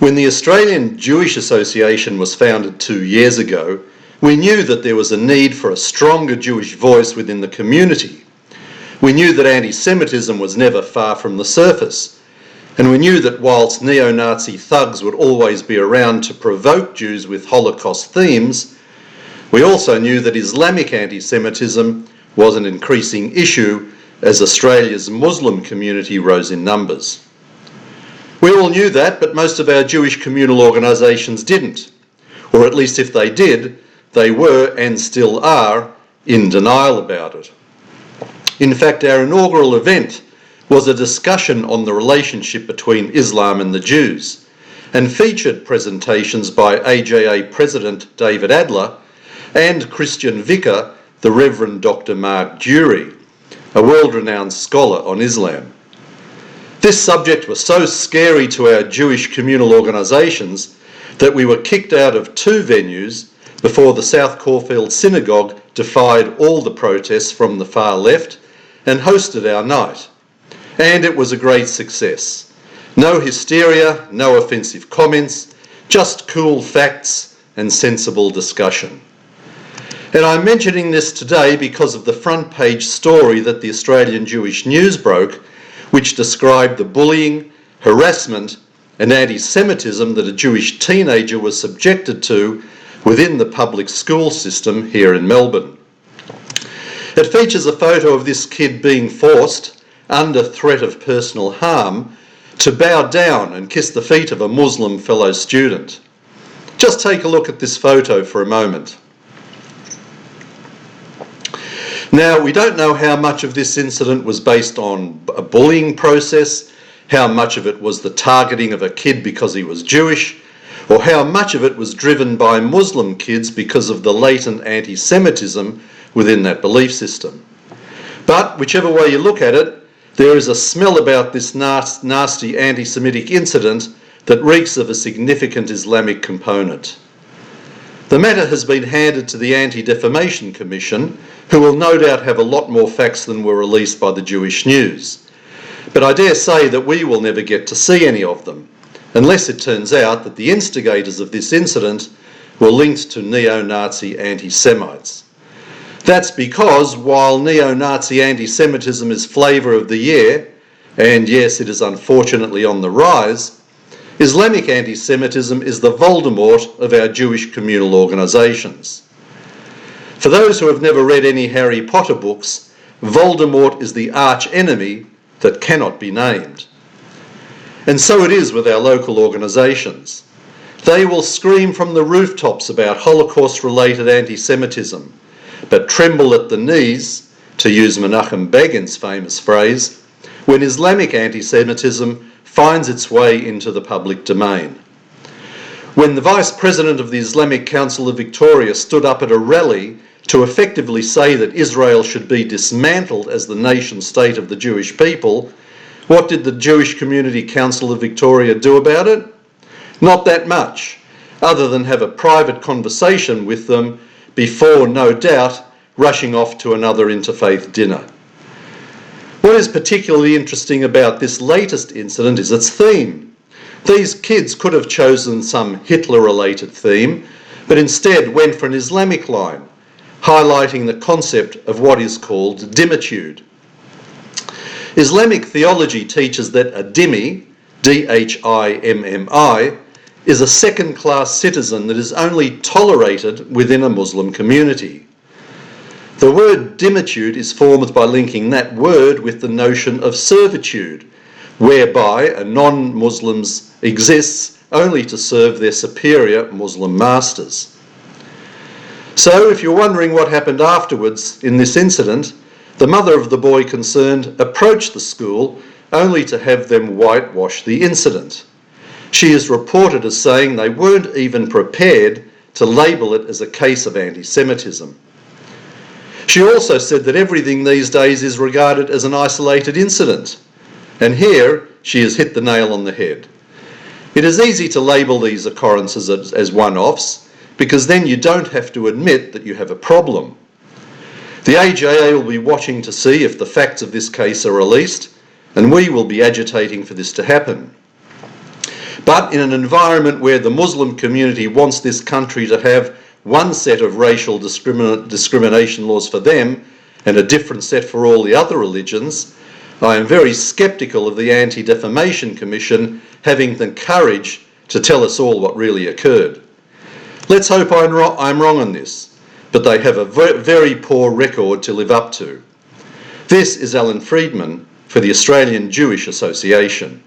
When the Australian Jewish Association was founded 2 years ago, we knew that there was a need for a stronger Jewish voice within the community. We knew that anti-Semitism was never far from the surface, and we knew that whilst neo-Nazi thugs would always be around to provoke Jews with Holocaust themes, we also knew that Islamic anti-Semitism was an increasing issue as Australia's Muslim community rose in numbers. We all knew that, but most of our Jewish communal organisations didn't, or at least if they did, they were and still are in denial about it. In fact, our inaugural event was a discussion on the relationship between Islam and the Jews, and featured presentations by AJA President David Adler and Christian vicar, the Reverend Dr. Mark Dury, a world-renowned scholar on Islam. This subject was so scary to our Jewish communal organisations that we were kicked out of 2 venues before the South Caulfield Synagogue defied all the protests from the far left and hosted our night. And it was a great success. No hysteria, no offensive comments, just cool facts and sensible discussion. And I'm mentioning this today because of the front page story that the Australian Jewish News broke, which described the bullying, harassment and anti-Semitism that a Jewish teenager was subjected to within the public school system here in Melbourne. It features a photo of this kid being forced, under threat of personal harm, to bow down and kiss the feet of a Muslim fellow student. Just take a look at this photo for a moment. Now, we don't know how much of this incident was based on a bullying process, how much of it was the targeting of a kid because he was Jewish, or how much of it was driven by Muslim kids because of the latent anti-Semitism within that belief system. But whichever way you look at it, there is a smell about this nasty anti-Semitic incident that reeks of a significant Islamic component. The matter has been handed to the Anti-Defamation Commission, who will no doubt have a lot more facts than were released by the Jewish News. But I dare say that we will never get to see any of them, unless it turns out that the instigators of this incident were linked to neo-Nazi anti-Semites. That's because while neo-Nazi anti-Semitism is flavour of the year, and yes, it is unfortunately on the rise, Islamic anti-Semitism is the Voldemort of our Jewish communal organisations. For those who have never read any Harry Potter books, Voldemort is the arch-enemy that cannot be named. And so it is with our local organisations. They will scream from the rooftops about Holocaust-related anti-Semitism, but tremble at the knees, to use Menachem Begin's famous phrase, when Islamic anti-Semitism finds its way into the public domain. When the Vice President of the Islamic Council of Victoria stood up at a rally to effectively say that Israel should be dismantled as the nation state of the Jewish people, what did the Jewish Community Council of Victoria do about it? Not that much, other than have a private conversation with them before, no doubt, rushing off to another interfaith dinner. What is particularly interesting about this latest incident is its theme. These kids could have chosen some Hitler-related theme, but instead went for an Islamic line, highlighting the concept of what is called dhimmitude. Islamic theology teaches that a dhimmi, D-H-I-M-M-I, is a second-class citizen that is only tolerated within a Muslim community. The word dhimmitude is formed by linking that word with the notion of servitude, whereby a non-Muslim exists only to serve their superior Muslim masters. So, if you're wondering what happened afterwards in this incident, the mother of the boy concerned approached the school only to have them whitewash the incident. She is reported as saying they weren't even prepared to label it as a case of anti-Semitism. She also said that everything these days is regarded as an isolated incident. And here she has hit the nail on the head. It is easy to label these occurrences as one-offs, because then you don't have to admit that you have a problem. The AJA will be watching to see if the facts of this case are released, and we will be agitating for this to happen. But in an environment where the Muslim community wants this country to have one set of racial discrimination laws for them and a different set for all the other religions, I am very sceptical of the Anti-Defamation Commission having the courage to tell us all what really occurred. Let's hope I'm wrong on this, but they have a very poor record to live up to. This is Alan Friedman for the Australian Jewish Association.